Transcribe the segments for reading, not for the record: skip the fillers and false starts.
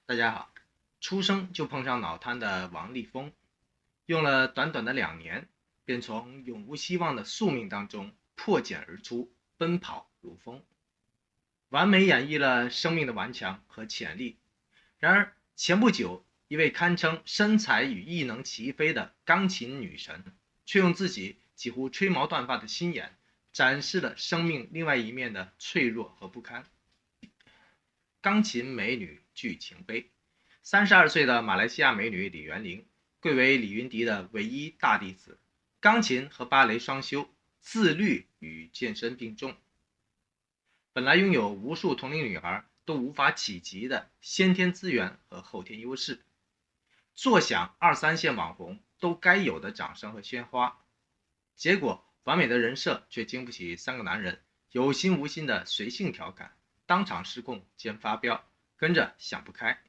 大家好，出生就碰上脑瘫的王立峰，用了短短的2年，便从永无希望的宿命当中破茧而出，奔跑如风，完美演绎了生命的顽强和潜力。然而，前不久，一位堪称身材与异能齐飞的钢琴女神，却用自己几乎吹毛断发的心眼，展示了生命另外一面的脆弱和不堪。钢琴美女剧情悲，32岁的马来西亚美女李元玲，贵为李云迪的唯一大弟子，钢琴和芭蕾双修，自律与健身并重。本来拥有无数同龄女孩都无法企及的先天资源和后天优势，坐享2、3线网红都该有的掌声和鲜花，结果完美的人设却经不起3个男人有心无心的随性调侃，当场失控兼发飙，跟着想不开。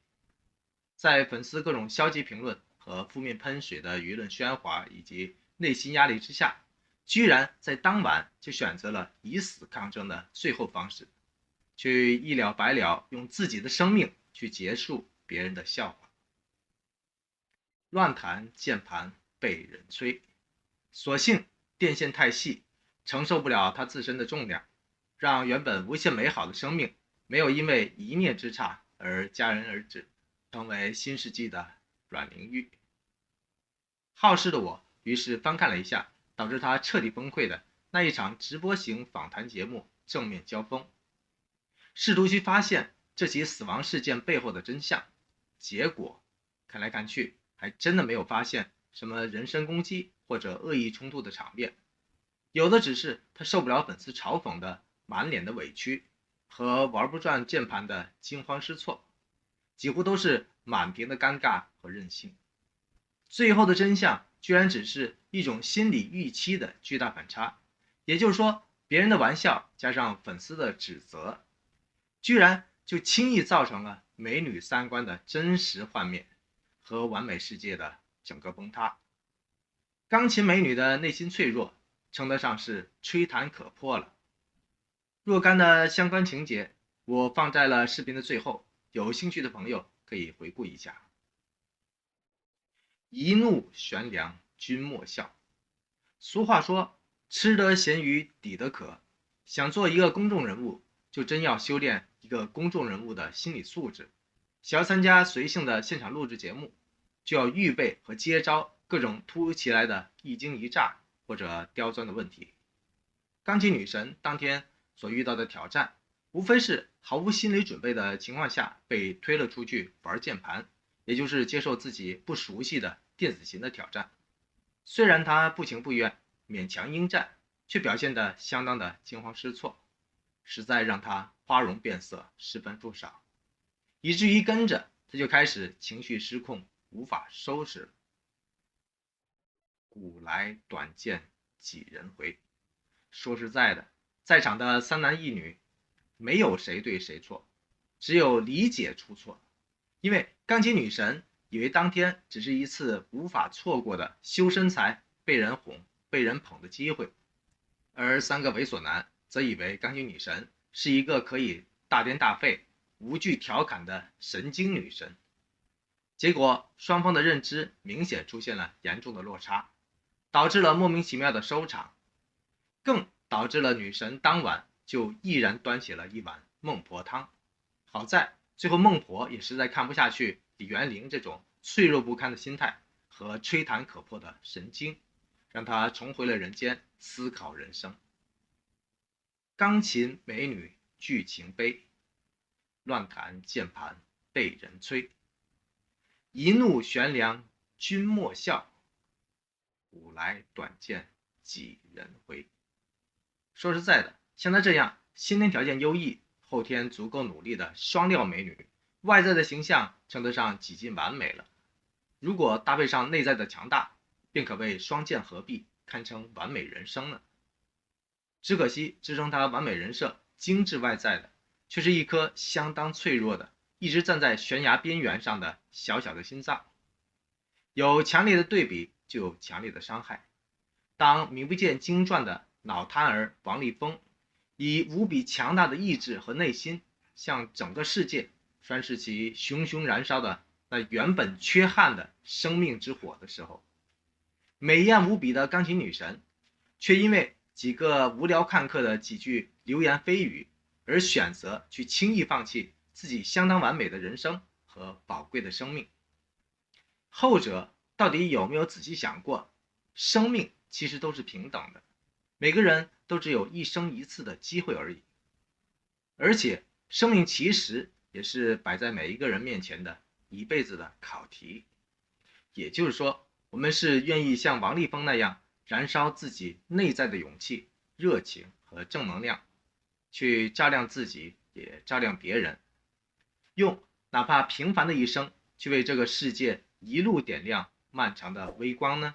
在粉丝各种消极评论和负面喷水的舆论喧哗以及内心压力之下，居然在当晚就选择了以死抗争的最后方式，去一了百了，用自己的生命去结束别人的笑话。乱弹键盘被人催，所幸电线太细，承受不了它自身的重量，让原本无限美好的生命没有因为一念之差而戛然而止，成为新世纪的阮玲玉。好事的我于是翻看了一下导致他彻底崩溃的那一场直播型访谈节目正面交锋，试图去发现这起死亡事件背后的真相，结果看来看去还真的没有发现什么人身攻击或者恶意冲突的场面，有的只是他受不了粉丝嘲讽的满脸的委屈和玩不转键盘的惊慌失措，几乎都是满屏的尴尬和任性。最后的真相居然只是一种心理预期的巨大反差，也就是说，别人的玩笑加上粉丝的指责，居然就轻易造成了美女三观的真实幻灭和完美世界的整个崩塌。钢琴美女的内心脆弱，称得上是吹弹可破了。若干的相关情节，我放在了视频的最后，有兴趣的朋友可以回顾一下。一怒悬梁君莫笑。俗话说，吃得咸鱼抵得渴。想做一个公众人物，就真要修炼一个公众人物的心理素质。想要参加随性的现场录制节目，就要预备和接招各种突如其来的一惊一乍或者刁钻的问题。钢琴女神当天所遇到的挑战，无非是毫无心理准备的情况下被推了出去玩键盘，也就是接受自己不熟悉的电子琴的挑战。虽然他不情不愿，勉强应战，却表现得相当的惊慌失措，实在让他花容变色，十分不少，以至于跟着他就开始情绪失控，无法收拾。古来短见几人回。说实在的，在场的3男1女，没有谁对谁错，只有理解出错。因为钢琴女神以为当天只是一次无法错过的修身材、被人哄、被人捧的机会，而3个猥琐男则以为钢琴女神是一个可以大颠大废、无惧调侃的神经女神。结果双方的认知明显出现了严重的落差，导致了莫名其妙的收场，更导致了女神当晚就毅然端起了一碗孟婆汤。好在最后孟婆也实在看不下去李元玲这种脆弱不堪的心态和吹弹可破的神经，让她重回了人间，思考人生。钢琴美女剧情悲，乱弹键盘被人催。一怒悬梁君莫笑，古来短见几人回。说实在的，像她这样先天条件优异，后天足够努力的双料美女，外在的形象称得上几近完美了。如果搭配上内在的强大，便可谓双剑合璧，堪称完美人生了。只可惜支撑她完美人设、精致外在的，却是一颗相当脆弱的、一直站在悬崖边缘上的小小的心脏。有强烈的对比，就有强烈的伤害。当名不见经传的脑瘫儿王立峰以无比强大的意志和内心向整个世界宣示其熊熊燃烧的那原本缺憾的生命之火的时候，美艳无比的钢琴女神却因为几个无聊看客的几句流言蜚语而选择去轻易放弃自己相当完美的人生和宝贵的生命。后者到底有没有仔细想过，生命其实都是平等的，每个人都只有一生一次的机会而已，而且生命其实也是摆在每一个人面前的一辈子的考题。也就是说，我们是愿意像王立峰那样燃烧自己内在的勇气、热情和正能量，去照亮自己也照亮别人，用哪怕平凡的一生去为这个世界一路点亮漫长的微光呢？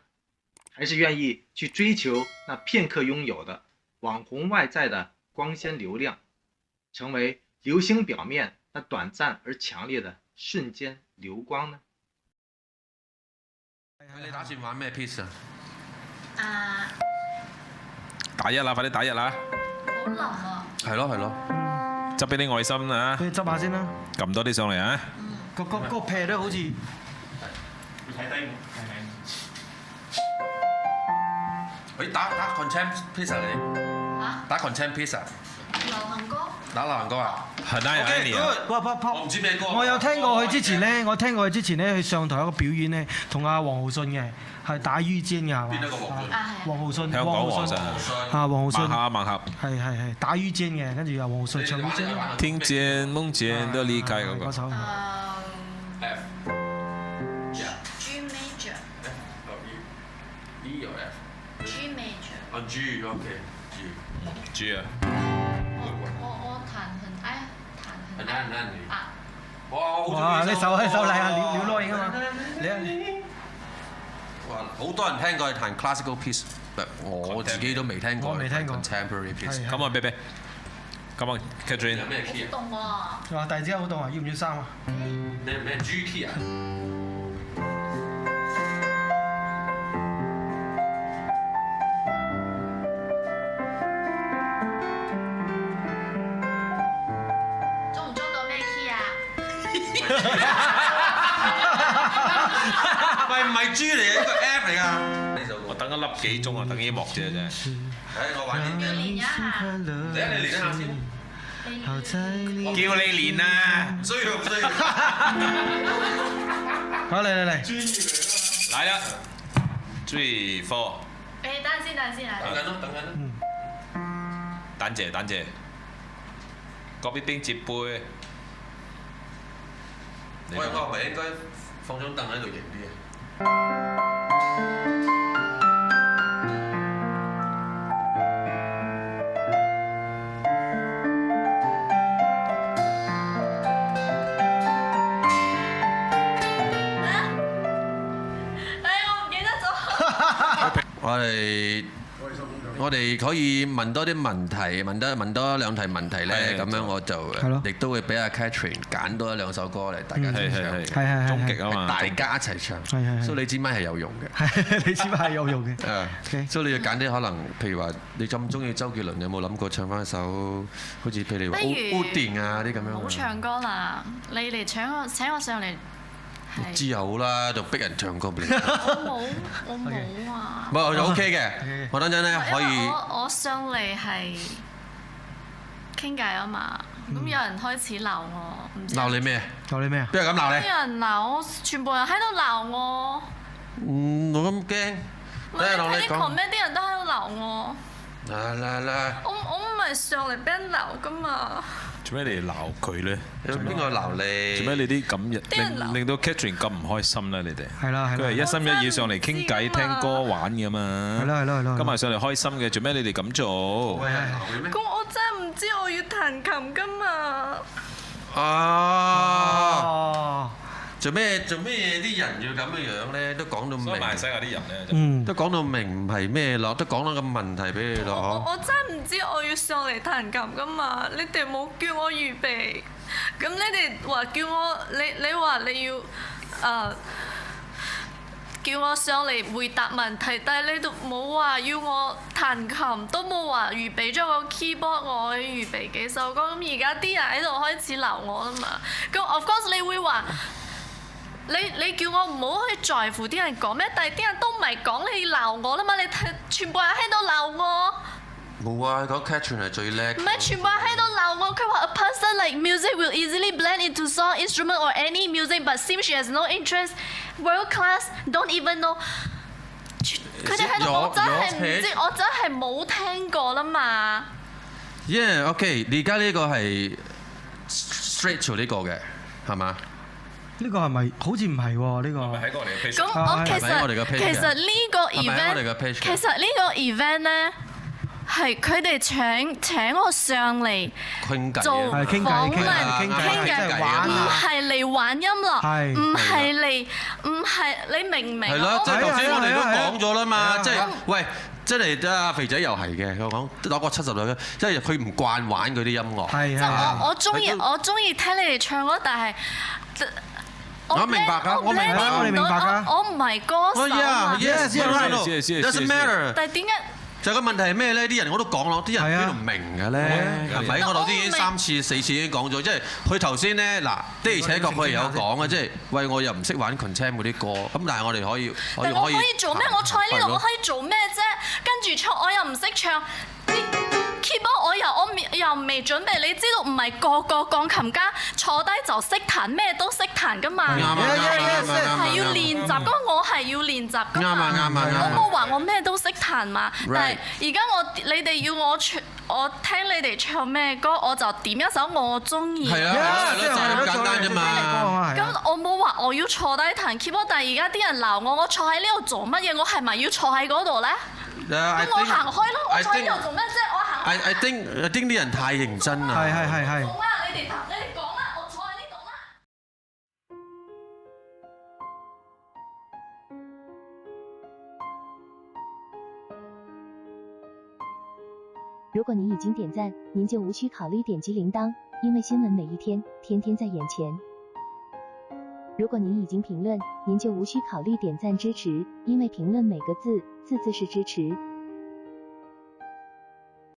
还是愿意去追求那片刻拥有的网红外在的光鲜流量，成为流星表面那短暂而強烈的瞬間流光呢？你打算玩咩 piece 啊？打一啦，快啲打一啦！好腍啊！係咯係咯，執俾啲愛心啊！俾你執下先啦。撳多啲上嚟啊！個劈都好似要睇低我，係咪？打 contempt pizza 你嚇？打 contempt pizza 流行歌？打流行歌啊？很難有 Annie 啊！我唔知咩歌。我有聽過佢之前咧，佢上台一個表演咧，同阿黃浩信嘅係打於尖嘅係嘛？邊一個黃俊？啊係。黃浩信，香港黃信啊，黃浩信。盲盒。係打於尖嘅，跟住又黃浩信唱於尖。聽見夢見都離開嗰個。嗰首。F。G major。E 有 F。 G major。啊 G OK G。 G 啊！我彈很哎彈很很難你。啊！哇！呢首嚟啊，廖諾影啊嘛，你哇！好多人聽過彈 classical piece，我自己都未聽過。我未聽過 contemporary piece。 Come on baby， Come on Catherine。有咩 key 啊？好凍喎！哇！突然之間好凍啊，要唔要衫啊？咩 G key 啊？捉唔捉到咩 key 啊？喂，唔係 G 嚟嘅，呢個 F 嚟㗎。呢首我等一粒幾鐘啊，等呢幕啫真係。我玩啲要練一下。你練一下先。叫你練啊！唔需要唔需要。好嚟，來啦，3 4。誒，等陣先啊！等緊咯。等謝。嗰邊接杯。喂，我係咪應該放張凳喺度型啲啊？我唔記得咗。我哋可以問多啲問題，問多兩題問題咧，咁樣我就亦都會俾阿 Catherine 揀多一兩首歌嚟大家一齊唱，係終極啊嘛，大家一齊唱，係所以你支咪係有用嘅，你知咪係有用嘅。所以你要揀啲可能，譬如話你咁中意周杰倫，有冇諗過唱翻一首好似譬如話不如烏電啊啲咁樣？唔好唱歌啦，你嚟請我上嚟。知又好啦，就逼人唱歌俾你。我冇啊。唔係就 OK 嘅，我等陣咧可以。我上嚟係傾偈啊嘛，咁有人開始鬧我，唔知鬧你咩？鬧你咩啊？邊個咁鬧你？有人鬧我，全部人喺度鬧我。我咁驚。唔係你睇啲 comment 啲人都喺度鬧我。嗱，我唔係上嚟俾人鬧噶嘛。做咩你鬧佢咧？邊個鬧你？做咩你啲咁令到 Catherine 咁唔開心咧？你哋係啦，佢係一心一意上嚟傾偈、聽歌、玩㗎嘛。係咯。今日上嚟開心嘅，做咩你哋咁做？咁我真係唔知我要彈琴噶嘛。做咩啲人要咁嘅樣咧？都講到明。馬來西亞啲人咧，都講到明唔係咩咯？都講到個問題俾你咯。我真係唔知我要上嚟彈琴噶嘛？你哋冇叫我預備，咁你哋話叫我，你話你要叫我上嚟回答問題，但係你都冇話要我彈琴，都冇話預備咗個 keyboard 我去預備幾首歌。咁而家啲人喺度開始鬧我啦嘛。咁 of course 你會話。你叫我唔好去在乎啲人講咩，但係啲人都唔係講你鬧我啦嘛，你睇全部人喺度鬧我。冇啊，講 Catherine 係最叻。唔係全部人喺度鬧我，佢話 a person like music will easily blend into song, instrument or any music, but seems she has no interest. World class, don't even know. 佢哋喺度，我真係唔知，我真係冇聽過啦嘛。Yeah, OK， 而家呢個係 straight to 呢個嘅，係嘛？呢個係咪好似唔係喎？呢個係喺我哋嘅 page。咁我其實呢個 event 咧係佢哋請我上嚟做訪問傾偈，唔係嚟玩音樂，唔係你明唔明？係咯，即係頭先我哋都講咗啦嘛，即係喂。即係阿肥仔又係嘅，佢講攞個70歲嘅，即係佢唔慣玩嗰啲音樂。係啊！我中意聽你哋唱歌，但係我明白㗎，我明白㗎。我唔係歌手啊。Doesn't matter。但係點解？就個問題係咩咧？啲人我都講咯，啲人邊度明嘅咧？係咪？我頭先已經3次4次已經講咗，即係佢頭先咧嗱，的而且確佢有講嘅，即係喂我又唔識玩 contemp 嗰啲歌，咁但係我哋可以。但我可以做咩？我坐喺呢度，我可以做咩啫？跟住唱我又唔識唱。keyboard 我又未準備，你知道唔係個鋼琴家坐低就識彈，咩都識彈噶嘛。係要練習，咁我係要練習噶嘛。我冇話我咩都識彈嘛，但係而家你哋要我聽你哋唱咩歌，我就點一首我中意。係啊，就咁簡單啫嘛。咁我冇話我要坐低彈 keyboard，但係而家啲人鬧我坐喺呢度做乜嘢？我係咪要坐喺嗰度咧？咁我行開咯，我坐喺度做咩啫？我行。I think 啲人太認真啦。係。好啊，你哋講啦，我坐喺呢度啦。如果您已經點讚，您就無需考慮點擊鈴鐺，因為新聞每一天，天天在眼前。如果您已經評論，您就無需考慮點讚支持，因為評論每個字，字字是支持。